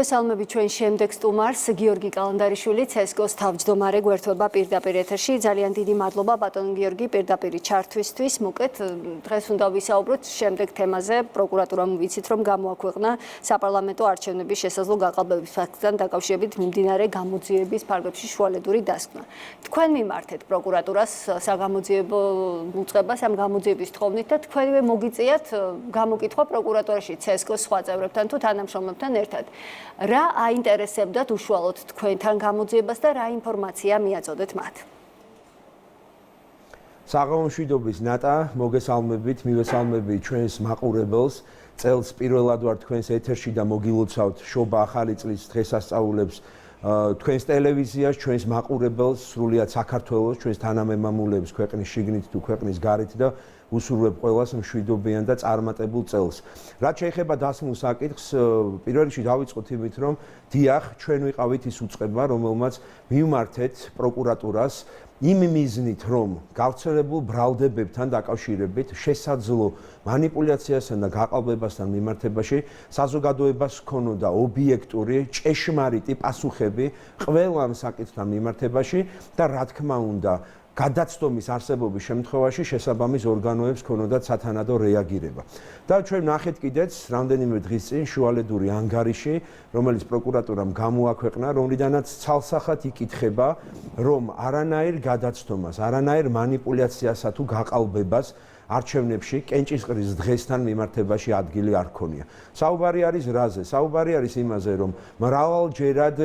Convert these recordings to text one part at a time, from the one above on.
მოგესალმები ჩვენ შემდეგ სტუმარს გიორგი კალანდარიშვილი CSGO-ს თავმჯდომარე გვერდება პირდაპირ ეთერში. ძალიან დიდი მადლობა ბატონ გიორგი პირდაპირ ჩართვისთვის. მოკეთ დღეს უნდა ვისაუბროთ შემდეგ თემაზე. პროკურატურამ ვიცით რომ გამოაქვეყნა საპარლამენტო არჩევნების შესაძლო გაყალბების ფაქტთან დაკავშირებით მიმდინარე გამოძიების ფარგლებში შუალედური დასკვნა. თქვენ მიმართეთ პროკურატურას საგამოძიებო უწყებას ამ გამოძიების თხოვნით და თქვენივე მოგიწიათ გამოკითხვა პროკურატურაში CSGO-ს სხვა წევრებთან თუ თანამშრომლებთან ერთად. რა აინტერესებდათ უშუალოდ თქვენთან გამოძიებას და რა ინფორმაცია მიაწოდეთ მათ? საღამომშვიდობის ნატა, მოგესალმებით, მივესალმებით ჩვენს მაყურებელს. წელს პირველად ვარ თქვენს ეთერში და მოგილოცავთ შობა ახალი წლის დღესასწაულებს თქვენს ტელევიზიას, ჩვენს მაყურებელს, სრულიად საქართველოს, ჩვენს თანამემამულეებს ქვეყნის შიგნით თუ ქვეყნის გარეთ და უსურვებ ყველას მშვიდობიან და წარმატებულ წელს. რაც შეეხება დასმულ საკითხს, პირველ რიგში დავიწყოთ იმით, რომ დიახ, ჩვენ ვიყავით ის უწყება, რომელმაც მივმართეთ პროკურატურას იმ მიზნით, რომ გავრცელებულ ბრალდებებთან დაკავშირებით შესაძლო მანიპულაციასთან და გაყალბებასთან მიმართებაში საზოგადოებას ჰქონოდა ობიექტური, ჭეშმარიტი პასუხები ყველა ამ საკითხთან მიმართებაში და რა თქმა უნდა გადაცდომის არსებობის შემთხვევაში შესაბამის ორგანოებს ჰქონოდათ სათანადო რეაგირება. და ჩვენ ნახეთ კიდეც რამდენიმე დღის წინ შუალედური ანგარიში, რომელიც პროკურატურამ გამოაქვეყნა, რომლიდანაც ცალსახად იკითხება, რომ არანაირ გადაცდომას, არანაირ მანიპულაციასა თუ გაყალბებას არჩევნებში კენჭისყრის დღესთან მიმართებაში ადგილი არ ჰქონია. საუბარი არის რაზე? საუბარი არის იმაზე, რომ მრავალჯერად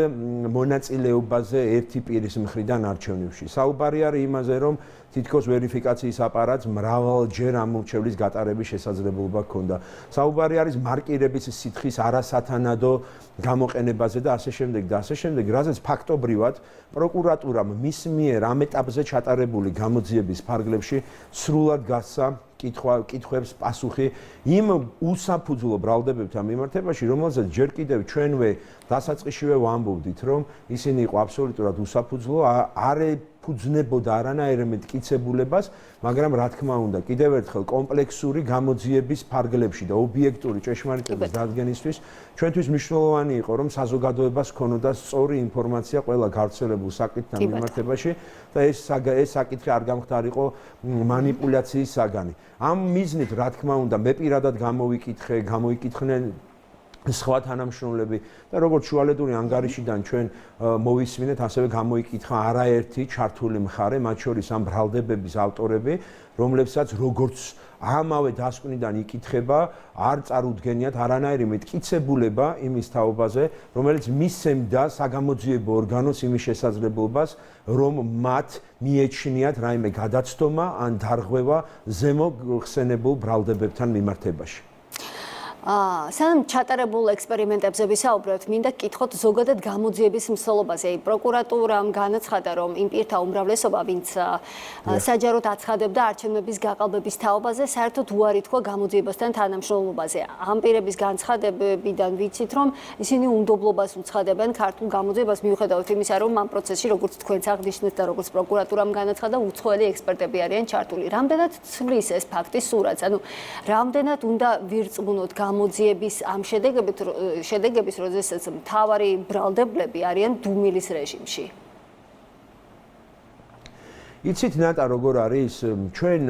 მონაწილეობაზე ერთი პირის მხრიდან არჩევნებში. საუბარი არის იმაზე, რომ თითქოს ვერიფიკაციის აპარატს მრავალჯერ ამორჩევლის გატარების შესაძლებლობა ჰქონდა. საუბარი არის მარკირების სითხის არასათანადო გამოყენებაზე და ასე შემდეგ და ასე შემდეგ, რაზეც ფაქტობრივად პროკურატურამ მის მიერ ამ ეტაპზე ჩატარებული გამოძიების ფარგლებში სრულად გასცა კითხვებს პასუხი იმ უსაფუძვლო ბრალდებებთან მიმართებაში, რომელზეც ჯერ კიდევ ჩვენვე დასაწყისშივე ვამბობდით, რომ ისინი იყო აბსოლუტურად უსაფუძვლო, არ ეფუძნებოდა არანაირ მტკიცებულებას, მაგრამ რა თქმა უნდა, კიდევ ერთხელ კომპლექსური გამოძიების ფარგლებში და ობიექტური ჭეშმარიტების დადგენისთვის ჩვენთვის მნიშვნელოვანი იყო, რომ საზოგადოებას ჰქონოდა სწორი ინფორმაცია ყველა გავრცელებულ საკითხთან მიმართებაში და ეს საკითხი არ გამხდარიყო მანიპულაციის საგანი. ამ მიზნით, რა თქმა უნდა, მე პირადად გამოიკითხნენ სხვა თანამშრომლები და როგორც შუალედური ანგარიშიდან ჩვენ მოვისმინეთ, ასევე გამოიკითხა არაერთი ჩართული მხარე, მათ შორის ამ ბრალდებების ავტორები, რომლებსაც როგორც ამავე დასკვნიდან იკითხება, არ წარუდგენიათ არანაირი მტკიცებულება იმის თაობაზე, რომელიც მისცემდა საგამოძიებო ორგანოს იმის შესაძლებლობას, რომ მათ მიეჩნიათ რაიმე გადაცდომა ან დარღვევა ზემო ხსენებულ ბრალდებებთან მიმართებაში. სანამ ჩატარებულ ექსპერიმენტებზე ვისაუბრებთ, მინდა გკითხოთ ზოგადად გამოძიების მსვლელობაზე. პროკურატურამ განაცხადა, რომ იმ პირთა უმრავლესობა, ვინც საჯაროდ აცხადებდა არჩევნების გაყალბების თაობაზე, საერთოდ უარი თქვა გამოძიებასთან თანამშრომლობაზე. ამ პირების განცხადებებიდან ვიცით, რომ ისინი უნდობლობას უცხადებენ ქართულ გამოძიებას, მიუხედავად იმისა, რომ ამ პროცესში, როგორც თქვენც აღნიშნეთ და როგორც პროკურატურამ განაცხადა, უცხოელი ექსპერტები არიან ჩართული. რამდენად ცვლის ეს ფაქტი სურათს? ანუ რამდენად უნდა ვირწმუნოთ გამოძიების ამ შედეგების, როდესაც მთავარი ბრალდებლები არიან დუმილის რეჟიმში. იცით ნატა როგორ არის, ჩვენ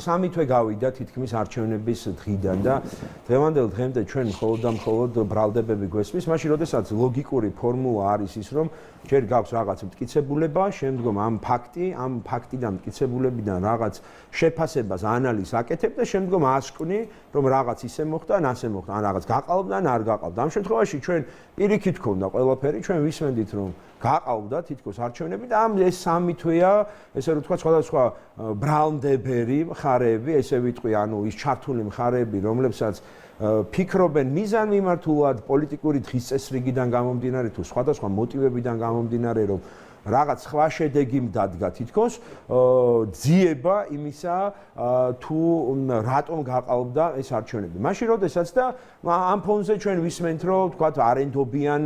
სამი თვე გავიდა თითქმის არჩევნების დღიდან და დღევანდელ დღემდე ჩვენ მხოლოდ ბრალდებები გვესმის, მაშინ როდესაც ლოგიკური ფორმულა არის ის, რომ ჯერ გაქვს რაღაც მტკიცებულება, შემდგომ ამ ფაქტიდან მტკიცებულებიდან რაღაც შეფასებას ანალიზს აკეთებ და შემდგომ ასკვნი, რომ რაღაც ისე მოხდა, ან ასე მოხდა, ან რაღაც გაყალბდა, ან არ გაყალბდა. ამ შემთხვევაში ჩვენ პირიქით გქონდა ყველაფერი, ჩვენ ვისმენდით, რომ გაყალბდა თითქოს არჩევნები და ეს სამი თვეა, ესე რომ თქვა, სხვადასხვა ბრალდებერი მხარეები, ესე ვიტყვი, ანუ ის ჩართული მხარეები, რომლებსაც ფიქრობენ მიზანმიმართულად პოლიტიკური დღის წესრიგიდან გამომდინარე თუ სხვადასხვა მოტივებიდან გამომდინარე, რომ რაღაც სხვა შედეგი მდადგა თითქოს ძიება იმისა თუ რატომ გაყალბდა ეს არჩევნები. მაშინ როდესაც და ამ ფონზე ჩვენ ვისმენთ, რომ თქვათ არენდობიან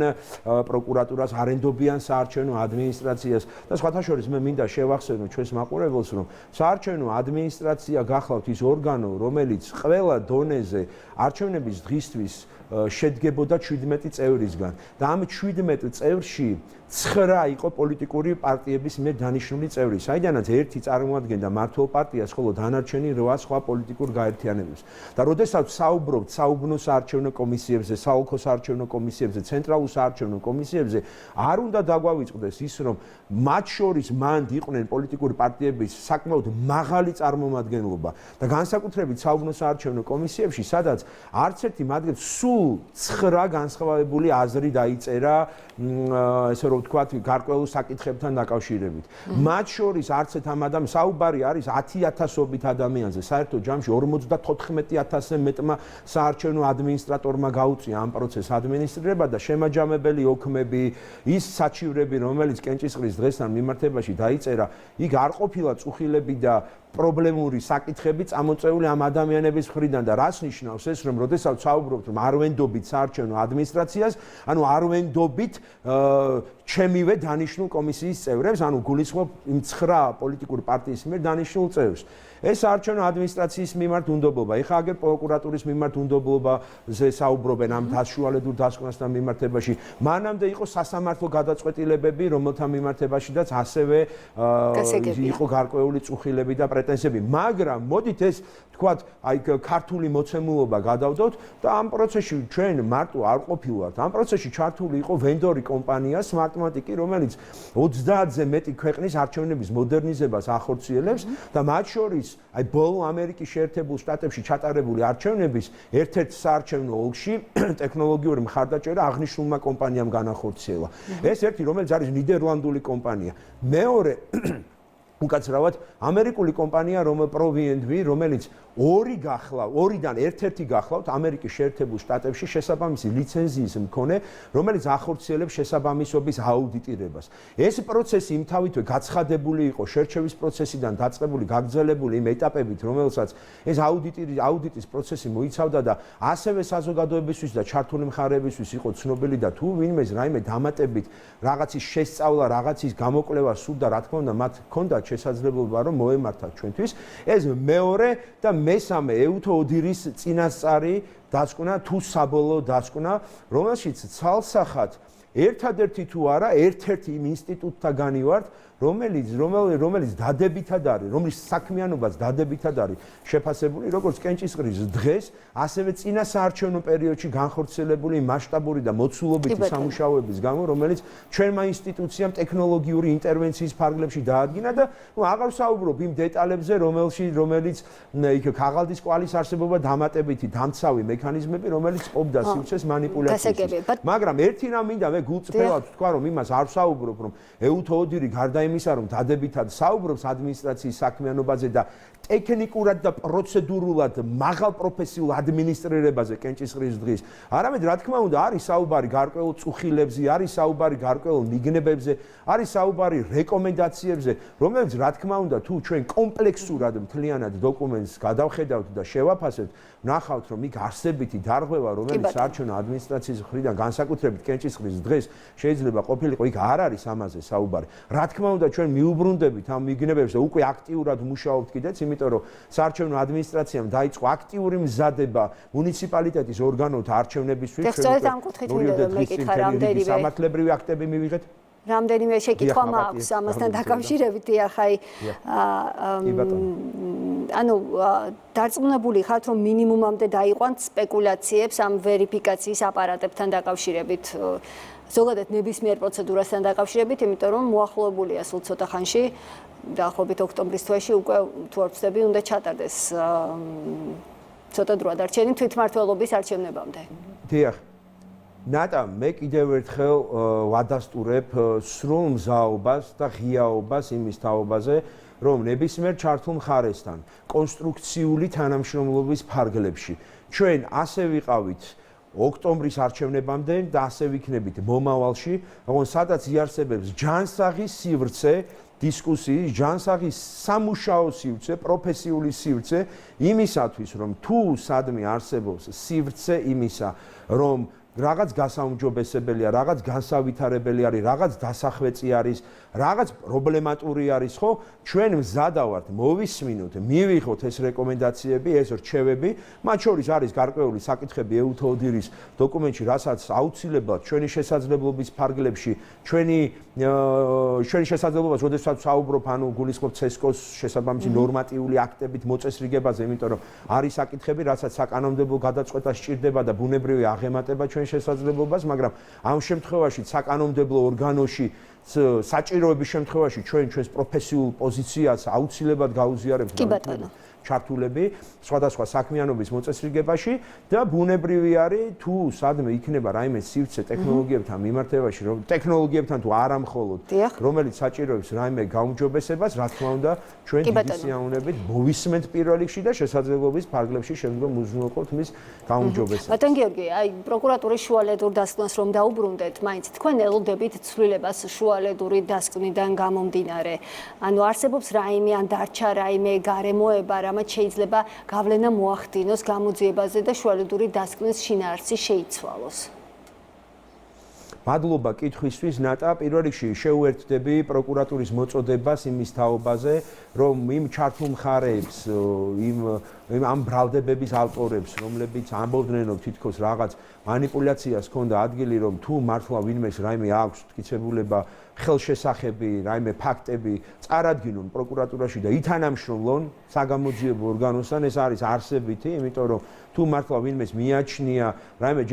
პროკურატურას, არენდობიან საარჩევნო ადმინისტრაციას და სხვათა შორის მე მინდა შევახსენო ჩვენს მაყურებელს, რომ საარჩევნო ადმინისტრაცია გახლავთ ის ორგანო, რომელიც ყველა დონეზე არჩევნების დღისთვის შედგებოდა 17 წევრისგან და ამ 17 წევრში 9 იყო პოლიტიკური პარტიების მიერ დანიშნული წევრი, საიდანაც ერთი წარმოადგენდა მმართველ პარტიას, ხოლო დანარჩენი 8 სხვა პოლიტიკურ გაერთიანებებს. და როდესაც საუბრობთ საუბნო საარჩევნო კომისიებზე, საოლქო საარჩევნო კომისიებზე, ცენტრალურ საარჩევნო კომისიებზე, არ უნდა დაგვავიწყდეს ის, რომ მათ შორის მანდ იყვნენ პოლიტიკური პარტიების საკმაოდ მაღალი წარმომადგენლობა და განსაკუთრებით საუბნო საარჩევნო კომისიებში, სადაც არც ერთი მათგან სულ 9 განსხვავებული აზრი დაიწერა, ესე რომ ვთქვათ, გარკვეულ საკითხებთან დაკავშირებით. მათ შორის არც ერთ ამ ადამიანს საუბარი არის 10,000-ობით ადამიანზე. საერთოდ ჯამში 54,000-ზე მეტმა საარჩევნო ადმინისტრატორმა გაუწია ამ პროცესს ადმინისტრირება და შემაჯამებელი ოქმები, ის საჩივრები, რომელიც კენჭისყრის დღესთან მიმართებაში დაიწერა, იქ არ ყოფილა წუხილები და პრობლემური საკითხები წამოწეული ამ ადამიანების მხრიდან და რას ნიშნავს ეს, რომ როდესაც საუბრობთ, რომ არ ვენდობით საარჩევნო ადმინისტრაციას, ანუ არ ვენდობით ჩემივე დანიშნულ კომისიის წევრებს, ანუ გულისხმობ იმ 9 პოლიტიკური პარტიის მიერ დანიშნულ წევრს. ეს საარჩევნო ადმინისტრაციის მიმართ უნდობლობა, ეხლა აგერ პროკურატურის მიმართ უნდობლობაზე საუბრობენ ამ დასშუალედურ დასკვნასთან მიმართებაში. მანამდე იყო სასამართლო გადაწყვეტილებები, რომელთა მიმართებაშიც ასევე იყო გარკვეული წუხილები და პრეტენზიები, მაგრამ მოდით ეს თქვათ, აი ქართული მოცემულობა გადავდოთ და ამ პროცესში ჩვენ მარტო არ ყოფილვართ. ამ პროცესში ჩართული იყო ვენდორი კომპანია Smartmatic, რომელიც 30-ზე მეტი ქვეყნის არჩევნების მოდერნიზებას ახორციელებს და მათ შორის აი ბოლო ამერიკის შეერთებულ შტატებში ჩატარებული არჩევნების ერთ-ერთ საარჩევნო ოლქში ტექნოლოგიური მხარდაჭერა აღნიშნულმა კომპანიამ განახორციელა. ეს ერთი, რომელიც არის ნიდერლანდული კომპანია. მეორე უკაცრავად ამერიკული კომპანია ProVNV, რომელიც ორიდან ერთ-ერთი გახლავთ ამერიკის შეერთებულ შტატებში შესაბამისი ლიცენზიის მქონე, რომელიც ახორციელებს შესაბამისობის აუდიტირებას. ეს პროცესი იმთავითვე გაცხადებული იყო შერჩევის პროცესიდან დაწყებული, გაგრძელებული იმ ეტაპებით, რომელსაც ეს აუდიტის პროცესი მოიცავდა და ასევე საზოგადოებისთვის და ჩართული მხარეებისთვის იყო ცნობილი და თუ ვინმეს რაიმე დამატებით რაღაცის შესწავლა, რაღაცის გამოკვლევა სურდა, რა თქმა უნდა, მათ ჰქონდათ შესაძლებლობა, რომ მოემართათ ჩვენთვის. ეს მეორე და მესამე ეუთო ოდირის წინასწარი დასკვნა თუ საბოლოო დასკვნა, რომელშიც ცალსახად ერთადერთი თუ არა, ერთ-ერთი იმ ინსტიტუტთაგანი ვართ, რომელიც დადებითად არის, რომლის საქმიანობაც დადებითად არის შეფასებული, როგორც კენჭისყრის დღეს, ასევე წინა საარჩევნო პერიოდში განხორციელებული მასშტაბური და მოცულობითი სამუშაოების გამო, რომელიც ჩვენმა ინსტიტუციამ ტექნოლოგიური ინტერვენციის ფარგლებში დაადგინა და აღარ ვსაუბრობ იმ დეტალებზე, რომელიც იქ ქაღალდის კვალის არსებობა დამატებითი დამცავი მექანიზმები, რომელიც ყოფდა სივრცეს მანიპულაციას. მაგრამ ერთი რამ მინდა მე გულწრფელად ვთქვა, რომ იმას არ ვსაუბრობ, რომ ეუთო ოდირი გარდა იმისა, რომ დადებითად საუბრობს ადმინისტრაციის საქმიანობაზე და ტექნიკურად და პროცედურულად მაღალ პროფესიულ ადმინისტრირებაზე კენჭისყრის დღის, არამედ რა თქმა უნდა არის საუბარი გარკვეულ წუხილებზე, არის საუბარი გარკვეულ მიგნებებზე, არის საუბარი რეკომენდაციებზე, რომელიც რა თქმა უნდა თუ ჩვენ კომპლექსურად მთლიანად დოკუმენტს გადავხედავთ და შევაფასებთ, ვნახავთ, რომ იქ არსებითი დარღვევა, რომელიც საარჩევნო ადმინისტრაციის მხრიდან განსაკუთრებით კენჭისყრის დღეს შეიძლება ყოფილიყო, იქ არ არის ამაზე საუბარი. რა თქმა უნდა ჩვენ მიუბრუნდებით ამ მიგნებებს და უკვე აქტიურად მუშაობთ კიდეც, იმიტომ რომ საარჩევნო ადმინისტრაციამ დაიწყო აქტიური მზადება მუნიციპალიტეტის ორგანოთა არჩევნებისთვის. სწორედ ამ კუთხით მინდა მეკითხა რამდენიმე სამართლებრივი აქტები მივიღეთ. რამდენიმე შეკითხვა მაქვს ამასთან დაკავშირებით, ახლა ანუ დარწმუნებული ხართ, რომ მინიმუმამდე დაიყვანთ სპეკულაციებს ამ ვერიფიკაციის აპარატებთან დაკავშირებით, ზოგადად ნებისმიერ პროცედურასთან დაკავშირებით, იმიტომ რომ მოახლოებულია სულ ცოტა ხანში, დაახლოებით ოქტომბრის თვეში უკვე თუ არ ვცდები, უნდა ჩატარდეს ცოტა დრო დარჩენილი თვითმმართველობის არჩევნებამდე. დიახ. ნატა, მე კიდევ ერთხელ ვადასტურებ სრულ მზაობას და ღიაობას იმის თაობაზე, რომ ნებისმიერ ჩართულ მხარესთან კონსტრუქციული თანამშრომლობის ფარგლებში ჩვენ ასე ვიყავით ოქტომბრის არჩევნებამდე და ასე ვიქნებით მომავალში, სადაც იარსებებს ჯანსაღი სივრცე დისკუსიის, ჯანსაღი სამუშაო სივრცე, პროფესიული სივრცე იმისათვის, რომ თუ სადმე არსებობს სივრცე იმისა, რომ რაღაც გასაუმჯობესებელია, რაღაც განსავითარებელი არის, რაღაც დასახვეწი არის, რაღაც პრობლემატური არის, ხო? ჩვენ მზადა ვართ მოვისმინოთ, მივიღოთ ეს რეკომენდაციები, ეს რჩევები, მათ შორის არის გარკვეული საკითხები EUTODIR-ის დოკუმენტში, რასაც აუცილებლად ჩვენი შესაძლებლობის ფარგლებში, ჩვენი შესაძლებლობას, როდესაც საუბრობ, ანუ გულისხმობ CESCO-ს შესაბამისი ნორმატიული აქტებით მოწესრიგებაზე, იმიტომ რომ არის საკითხები, რასაც საკანონმდებლო გადაწყვეტა სჭირდება და ბუნებრივი აღემატება ჩვენ შესაძლებლობას, მაგრამ ამ შემთხვევაში საკანონმდებლო ორგანოში საჭიროების შემთხვევაში ჩვენს პროფესიულ პოზიციას აუცილებლად გაუზიარებთ ჩართულები სხვადასხვა საქმიანობის მოწესრიგებაში და ბუნებრივი არის თუ სადმე იქნება რაიმე სივრცე ტექნოლოგიებთან მიმართებაში რომ ტექნოლოგიებთან თუ არა მხოლოდ რომელიც საჭიროებს რაიმე გაუმჯობესებას რა თქმა უნდა ჩვენ დიდი სიამოვნებით მოვისმენთ პირველ რიგში და შესაძლებლობის ფარგლებში შემდგომ უზრუნველყოფთ მის გაუმჯობესებას. ბატონ გიორგი, აი პროკურატურის შუალედურ დასკვნას რომ დაუბრუნდეთ, მაინც თქვენ ელოდებით ცვლილებას შუალედური დასკვნიდან გამომდინარე. ანუ არსებობს რაიმე ან დარჩა რაიმე გარემოება რამაც შეიძლება გავლენა მოახდინოს გამოძიებაზე და შუალედური დასკვნის შინაარსი შეიცვალოს. მადლობა კითხვისთვის ნატა. პირველ რიგში შეუერთდები პროკურატურის მოწოდებას იმის თაობაზე, რომ იმ ჩართულ მხარეებს, ამ ბრალდებების ავტორებს, რომლებიც ამბობდნენ, რომ თითქოს რაღაც манипуляციას ჰქონდა ადგილი, რომ თუ მართლა ვინმეს რაიმე აქვს მტკიცებულება, ხელშესახები, რაიმე ფაქტები წარადგინონ პროკურატურაში და ითანამშრომლონ საგამოძიებო ორგანოსთან, ეს არის არსებითი, იმიტომ რომ თუ მართლა ვინმეს მიაჩნია რაიმე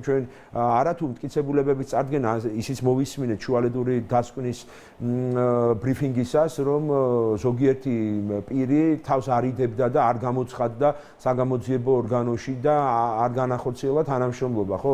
ჩვენ არათუ მტკიცებულებების წარდგენა ისიც მოვისმინეთ შუალედური დასკვნის ბრიფინგისას, რომ ზოგიერთი პირი თავს არიდებდა და არ გამოცხადდა საგამოძიებო ორგანოში და არ განახორციელა თანამშრომლობა, ხო?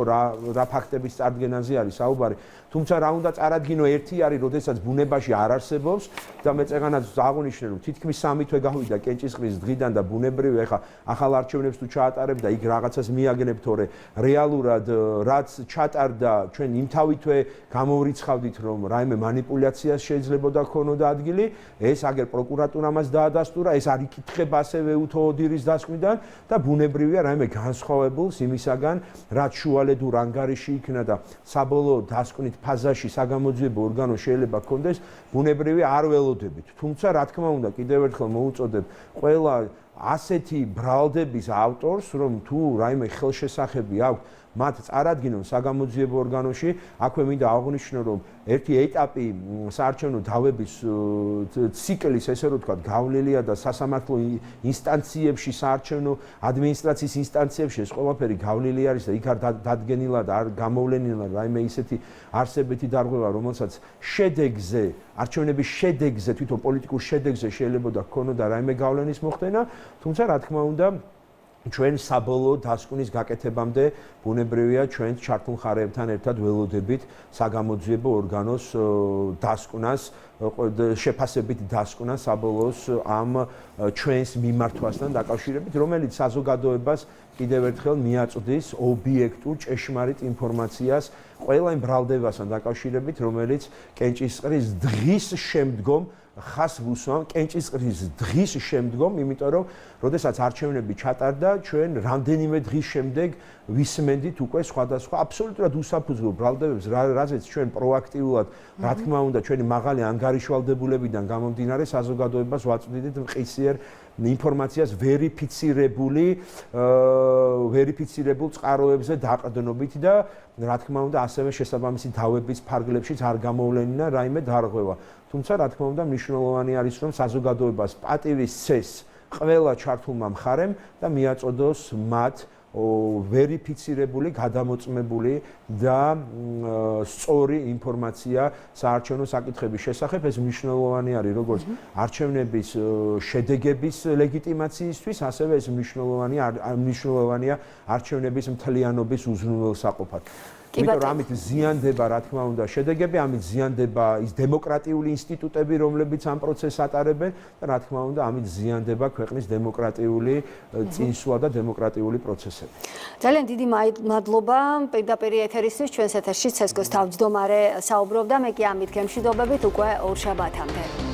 რა ფაქტების წარდგენაზე არის საუბარი. თუმცა რა უნდა წარადგინო ერთი არის, როდესაც ბუნებაში არ არსებობს და მე წეგანაც აღნიშნე, რომ თითქმის 3 თვე გავიდა კენჭისყრის დღიდან და ბუნებრივი ეხა ახალ არჩევნებს თუ ჩაატარებ და იქ რაღაცას მიაგნებ, თორე რეალურად რაც ჩატარდა ჩვენ იმთავითვე გამოვრიცხავდით, რომ რაიმე манипуляციას შეიძლებოდა ქონოდა ადგილი, ეს აგერ პროკურატურამაც დაადასტურა, ეს არ იკითხება ასევე EUTODIR-ის დასკვნიდან და ბუნებრივია რაიმე განსხვავებულს იმისაგან, რაც შუალედურ ანგარიში იქნა და საბოლოო დასკვნით ფაზაში საგამოძიებო ორგანო შეიძლება გქონდეს, ბუნებრივი არ ველოდებით. თუმცა რა თქმა უნდა, კიდევ ერთხელ მოუწოდებ ყველა ასეთი ბრალდების ავტორს, რომ თუ რაიმე ხელშესახები აქვს, მათ წარადგინონ საგამოძიებო ორგანოში, აქვე მინდა აღვნიშნო, რომ ერთი ეტაპი საარჩევნო დავების ციკლის, ესე რომ ვთქვათ, გავლილია და სასამართლო ინსტანციებში, საარჩევნო ადმინისტრაციის ინსტანციებში ეს ყველაფერი გავლილი არის და იქ არ დადგენილა და არ გამოვლენილა რაიმე ისეთი არსებითი დარღვევა, რომელსაც შედეგზე, არჩევნების შედეგზე, თვითონ პოლიტიკურ შედეგზე შეიძლება და ქონოდა რაიმე გავლენის მოხდენა, თუმცა რა თქმა უნდა ჩვენ საბოლოო დასკვნის გაკეთებამდე ბუნებრივია ჩვენ ჩართულ მხარეებთან ერთად ველოდებით საგამოძიებო ორგანოს დასკვნას, შეფასებით დასკვნას საბოლოოს ამ ჩვენს მიმართვასთან დაკავშირებით, რომელიც საზოგადოებას კიდევ ერთხელ მიაწვდის ობიექტურ ჭეშმარიტ ინფორმაციას ყველა იმ ბრალდებასთან დაკავშირებით, რომელიც კენჭისყრის დღის შემდგომ ხას ვუსვამ კენჭისყრის დღის შემდგომ, იმიტომ რომ როდესაც არჩევნები ჩატარდა, ჩვენ რამდენიმე დღის შემდეგ ვისმენდით უკვე სხვადასხვა აბსოლუტურად უსაფუძვლო ბრალდებებს, რაზეც ჩვენ პროაქტიულად, რა თქმა უნდა, ჩვენი მაღალი ანგარიშვალდებულებიდან გამომდინარე საზოგადოებას ვაწვდით მყისიერ ინფორმაციას ვერიფიცირებულ წყაროებზე დაყრდნობით და რა თქმა უნდა, ასევე შესაბამისი დავების ფარგლებშიც არ გამოვლენინა რაიმე დარღვევა. თუმცა რა თქმა უნდა, მნიშვნელოვანი არის, რომ საზოგადოებას პატივის სცეს ყველა ჩართულმა მხარემ და მიაწოდოს მათ ვერიფიცირებული, გადამოწმებული და სწორი ინფორმაცია საარჩევნო საკითხების შესახებ. ეს მნიშვნელოვანი არის როგორც არჩევნების შედეგების ლეგიტიმაციისთვის, ასევე ეს მნიშვნელოვანია არჩევნების მთლიანობის უზრუნველსაყოფად. იმიტომ რომ ამით ზიანდება, რა თქმა უნდა, შედეგები, ამით ზიანდება ის დემოკრატიული ინსტიტუტები, რომლებიც ამ პროცესს ატარებენ და რა თქმა უნდა, ამით ზიანდება ქვეყნის დემოკრატიული წინსვლა და დემოკრატიული პროცესები. ძალიან დიდი მადლობა პირდაპირ ეთერისთვის, ჩვენს ეთერში CESCO-ს თავმჯდომარე საუბრობდა, მე კი ამით გემშვიდობებით უკვე ორ შაბათამდე.